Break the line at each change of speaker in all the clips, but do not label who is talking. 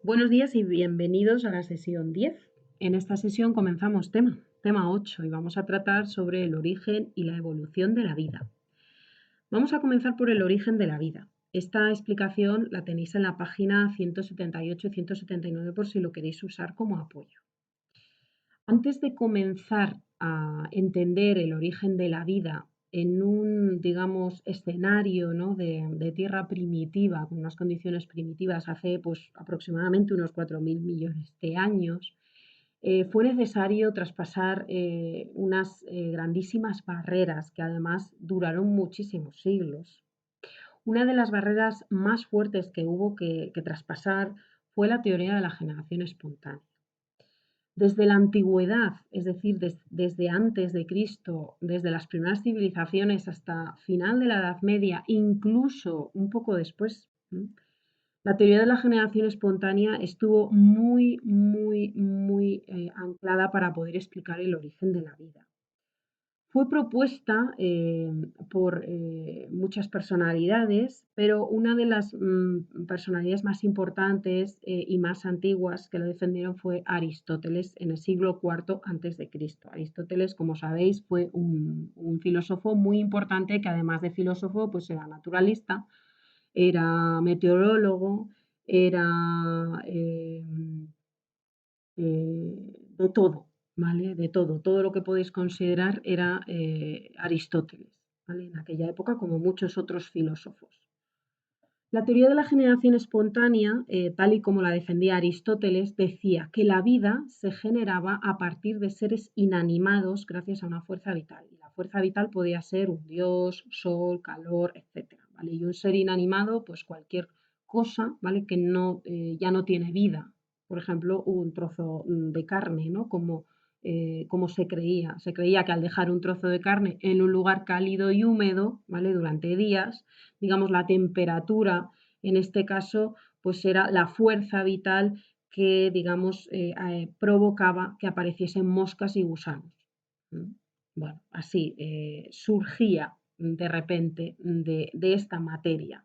Buenos días y bienvenidos a la sesión 10. En esta sesión comenzamos tema 8, y vamos a tratar sobre el origen y la evolución de la vida. Vamos a comenzar por el origen de la vida. Esta explicación la tenéis en la página 178 y 179 por si lo queréis usar como apoyo. Antes de comenzar a entender el origen de la vida en un, digamos, escenario, ¿no?, de tierra primitiva, con unas condiciones primitivas hace pues, aproximadamente unos 4.000 millones de años, fue necesario traspasar unas grandísimas barreras que además duraron muchísimos siglos. Una de las barreras más fuertes que hubo que traspasar fue la teoría de la generación espontánea. Desde la antigüedad, es decir, desde antes de Cristo, desde las primeras civilizaciones hasta final de la Edad Media, incluso un poco después, la teoría de la generación espontánea estuvo muy anclada para poder explicar el origen de la vida. Fue propuesta por muchas personalidades, pero una de las personalidades más importantes y más antiguas que lo defendieron fue Aristóteles en el siglo IV antes de Cristo. Aristóteles, como sabéis, fue un filósofo muy importante que además de filósofo, pues era naturalista, era meteorólogo, era de todo, ¿vale? De todo. Todo lo que podéis considerar era Aristóteles, ¿vale? En aquella época, como muchos otros filósofos. La teoría de la generación espontánea, tal y como la defendía Aristóteles, decía que la vida se generaba a partir de seres inanimados gracias a una fuerza vital. Y la fuerza vital podía ser un dios, sol, calor, etc. ¿Vale? Y un ser inanimado, pues cualquier cosa, ¿vale?, que no, ya no tiene vida. Por ejemplo, un trozo de carne, ¿no? Como se creía. Se creía que al dejar un trozo de carne en un lugar cálido y húmedo, ¿vale?, durante días, digamos, la temperatura, en este caso, pues era la fuerza vital que, digamos, provocaba que apareciesen moscas y gusanos. Bueno, así surgía de repente de esta materia.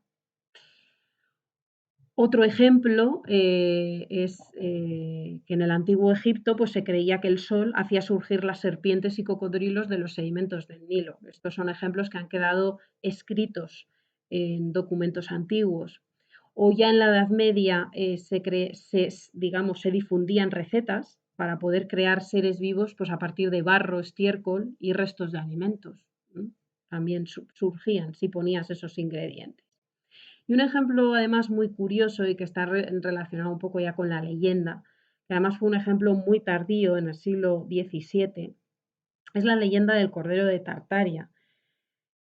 Otro ejemplo es que en el antiguo Egipto pues, se creía que el sol hacía surgir las serpientes y cocodrilos de los sedimentos del Nilo. Estos son ejemplos que han quedado escritos en documentos antiguos. O ya en la Edad Media digamos, se difundían recetas para poder crear seres vivos pues, a partir de barro, estiércol y restos de alimentos. También surgían si ponías esos ingredientes. Y un ejemplo además muy curioso y que está relacionado un poco ya con la leyenda, que además fue un ejemplo muy tardío en el siglo XVII, es la leyenda del Cordero de Tartaria,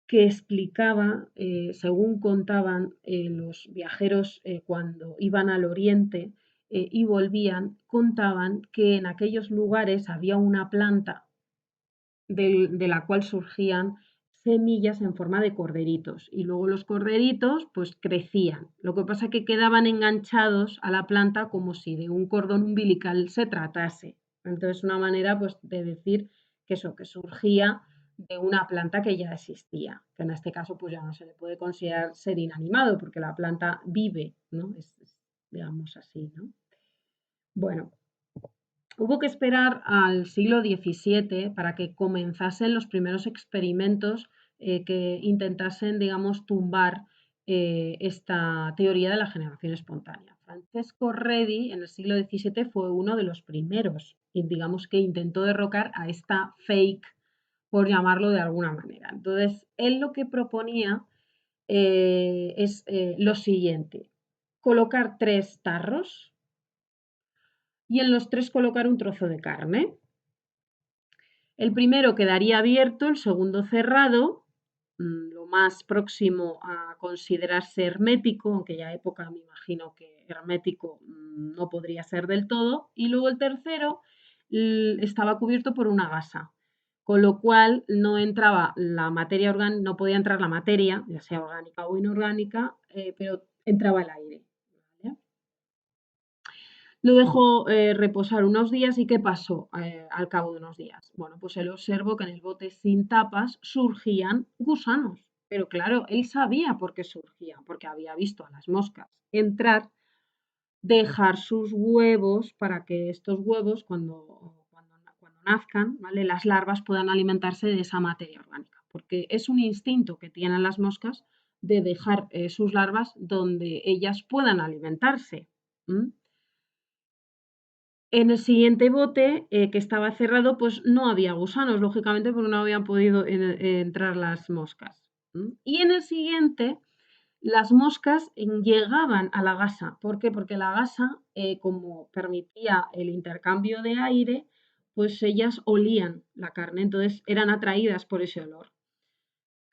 que explicaba, según contaban los viajeros cuando iban al oriente y volvían, contaban que en aquellos lugares había una planta de la cual surgían semillas en forma de corderitos y luego los corderitos pues crecían. Lo que pasa es que quedaban enganchados a la planta como si de un cordón umbilical se tratase. Entonces una manera pues de decir que eso, que surgía de una planta que ya existía, que en este caso pues ya no se le puede considerar ser inanimado porque la planta vive, ¿no? Digamos así, ¿no? Bueno, hubo que esperar al siglo XVII para que comenzasen los primeros experimentos que intentasen, digamos, tumbar esta teoría de la generación espontánea. Francesco Redi en el siglo XVII fue uno de los primeros y digamos que intentó derrocar a esta fake, por llamarlo de alguna manera. Entonces, él lo que proponía es lo siguiente: colocar 3 tarros y en los 3 colocar un trozo de carne. El primero quedaría abierto, el segundo cerrado, lo más próximo a considerarse hermético, aunque ya época me imagino que hermético no podría ser del todo, y luego el tercero estaba cubierto por una gasa, con lo cual no entraba la materia orgánica, no podía entrar la materia, ya sea orgánica o inorgánica, pero entraba el aire. ¿Vale? Lo dejo reposar unos días y ¿qué pasó al cabo de unos días? Bueno, pues él observó que en el bote sin tapas surgían gusanos, pero claro, él sabía por qué surgían, porque había visto a las moscas entrar dejar sus huevos para que estos huevos, cuando nazcan, ¿vale? Las larvas puedan alimentarse de esa materia orgánica, porque es un instinto que tienen las moscas de dejar sus larvas donde ellas puedan alimentarse. ¿M? En el siguiente bote, que estaba cerrado, pues no había gusanos, lógicamente, porque no habían podido entrar las moscas. Y en el siguiente, las moscas llegaban a la gasa. ¿Por qué? Porque la gasa, como permitía el intercambio de aire, pues ellas olían la carne, entonces eran atraídas por ese olor.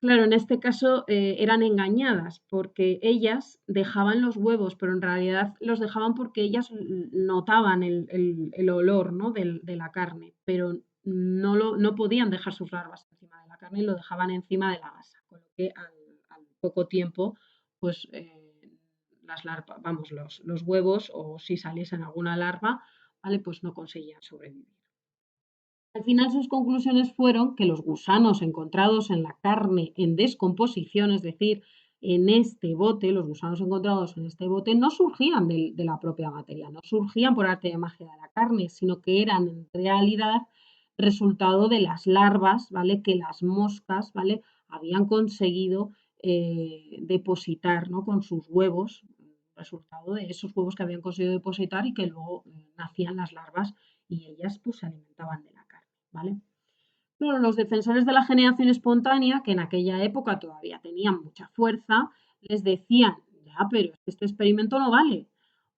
Claro, en este caso, eran engañadas, porque ellas dejaban los huevos, pero en realidad los dejaban porque ellas notaban el olor, ¿no? De la carne, pero no podían dejar sus larvas encima de la carne y lo dejaban encima de la gasa, con lo que al poco tiempo, pues, las larvas, vamos, los huevos, o si saliesen alguna larva, ¿vale? Pues no conseguían sobrevivir. Al final sus conclusiones fueron que los gusanos encontrados en la carne en descomposición, es decir, en este bote, los gusanos encontrados en este bote no surgían de la propia materia, no surgían por arte de magia de la carne, sino que eran en realidad resultado de las larvas, ¿vale? Que las moscas, ¿vale? Habían conseguido depositar, ¿no? Con sus huevos, resultado de esos huevos que habían conseguido depositar y que luego nacían las larvas y ellas pues se alimentaban de la carne, ¿vale? Claro, los defensores de la generación espontánea, que en aquella época todavía tenían mucha fuerza, les decían, ya, pero este experimento no vale,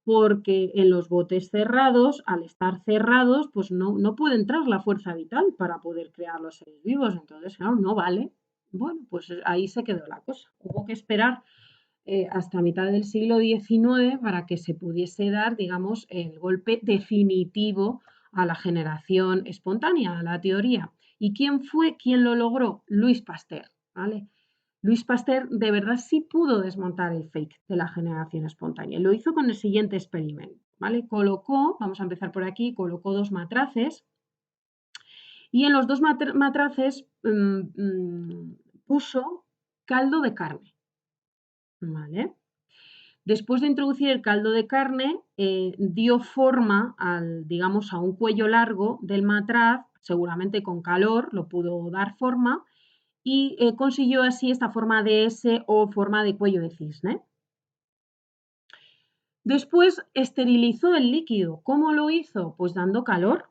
porque en los botes cerrados, al estar cerrados, pues no puede entrar la fuerza vital para poder crear los seres vivos, entonces, claro, no vale. Bueno, pues ahí se quedó la cosa. Hubo que esperar hasta mitad del siglo XIX para que se pudiese dar, digamos, el golpe definitivo a la generación espontánea, a la teoría. ¿Y quién fue quien lo logró? Luis Pasteur, ¿vale? Luis Pasteur de verdad sí pudo desmontar el fake de la generación espontánea. Lo hizo con el siguiente experimento, ¿vale? Colocó, vamos a empezar por aquí, colocó dos matraces y en los dos matraces puso caldo de carne, ¿vale? Después de introducir el caldo de carne, dio forma al, digamos, a un cuello largo del matraz, seguramente con calor lo pudo dar forma, y consiguió así esta forma de S o forma de cuello de cisne. Después esterilizó el líquido. ¿Cómo lo hizo? Pues dando calor.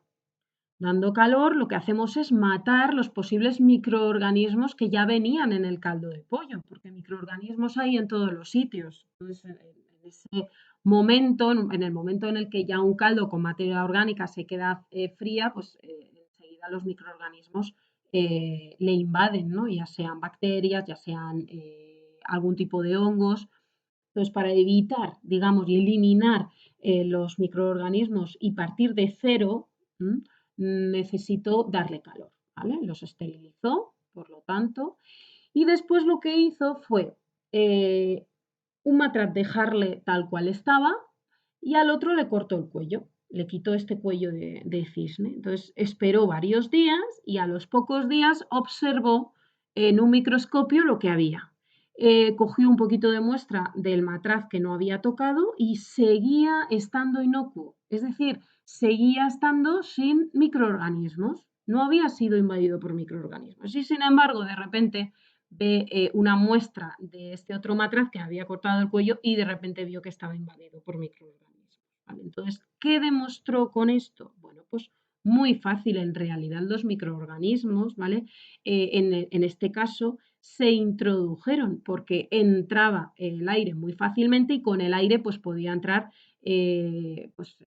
Dando calor, lo que hacemos es matar los posibles microorganismos que ya venían en el caldo de pollo, porque microorganismos hay en todos los sitios. Entonces, en ese momento, en el momento en el que ya un caldo con materia orgánica se queda fría, pues enseguida los microorganismos le invaden, ¿no? Ya sean bacterias, ya sean algún tipo de hongos. Entonces, para evitar, digamos, y eliminar los microorganismos y partir de cero, necesitó darle calor, ¿vale? Los esterilizó, por lo tanto, y después lo que hizo fue un matraz dejarle tal cual estaba y al otro le cortó el cuello, le quitó este cuello de cisne. Entonces esperó varios días y a los pocos días observó en un microscopio lo que había. Cogió un poquito de muestra del matraz que no había tocado y seguía estando inocuo, es decir, seguía estando sin microorganismos, no había sido invadido por microorganismos. Y sin embargo, de repente ve una muestra de este otro matraz que había cortado el cuello y de repente vio que estaba invadido por microorganismos, ¿vale? Entonces, ¿qué demostró con esto? Bueno, pues muy fácil, en realidad los microorganismos, ¿vale? En este caso se introdujeron porque entraba el aire muy fácilmente y con el aire pues podía entrar pues,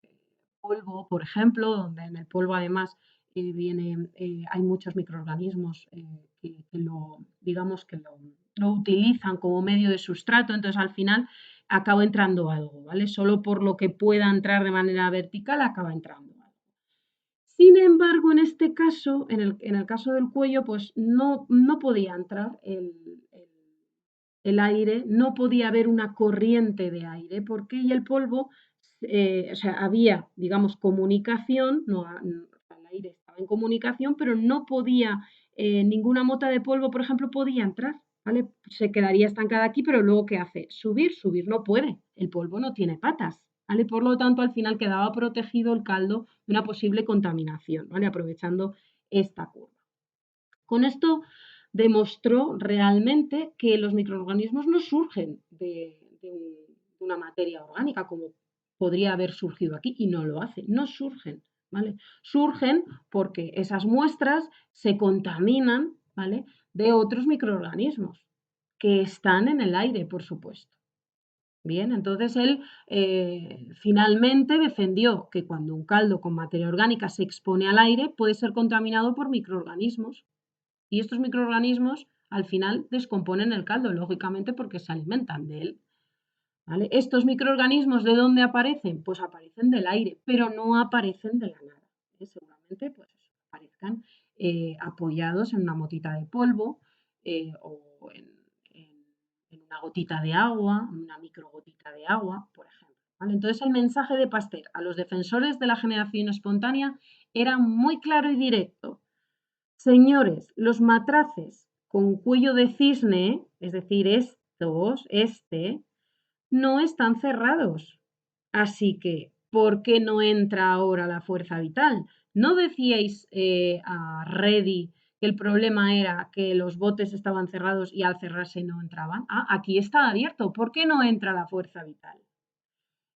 polvo, por ejemplo, donde en el polvo además hay muchos microorganismos que lo, digamos, que lo utilizan como medio de sustrato, entonces al final acaba entrando algo, ¿vale? Solo por lo que pueda entrar de manera vertical acaba entrando algo. Sin embargo, en este caso, en el caso del cuello, pues no podía entrar el aire, no podía haber una corriente de aire, porque y el polvo, o sea, había, digamos, comunicación, el aire estaba en comunicación, pero no podía, ninguna mota de polvo, por ejemplo, podía entrar, ¿vale? Se quedaría estancada aquí, pero luego, ¿qué hace? Subir, subir no puede, el polvo no tiene patas, ¿vale? Por lo tanto, al final quedaba protegido el caldo de una posible contaminación, ¿vale? Aprovechando esta curva. Con esto demostró realmente que los microorganismos no surgen de una materia orgánica como podría haber surgido aquí y no lo hace, no surgen, ¿vale? Surgen porque esas muestras se contaminan, ¿vale? De otros microorganismos que están en el aire, por supuesto. Bien, entonces él finalmente defendió que cuando un caldo con materia orgánica se expone al aire puede ser contaminado por microorganismos y estos microorganismos al final descomponen el caldo, lógicamente porque se alimentan de él. ¿Vale? Estos microorganismos, ¿de dónde aparecen? Pues aparecen del aire, pero no aparecen de la nada. Seguramente pues, aparezcan apoyados en una motita de polvo o en una gotita de agua, una microgotita de agua, por ejemplo. ¿Vale? Entonces el mensaje de Pasteur a los defensores de la generación espontánea era muy claro y directo. Señores, los matraces con cuello de cisne, es decir, no están cerrados. Así que, ¿por qué no entra ahora la fuerza vital? ¿No decíais a Reddy que el problema era que los botes estaban cerrados y al cerrarse no entraban? Ah, aquí está abierto. ¿Por qué no entra la fuerza vital?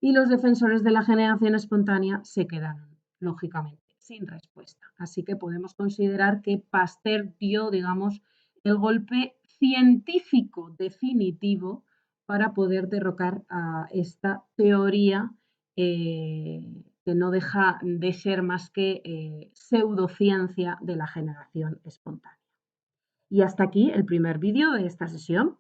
Y los defensores de la generación espontánea se quedaron, lógicamente, sin respuesta. Así que podemos considerar que Pasteur dio, digamos, el golpe científico definitivo para poder derrocar a esta teoría que no deja de ser más que pseudociencia de la generación espontánea. Y hasta aquí el primer vídeo de esta sesión.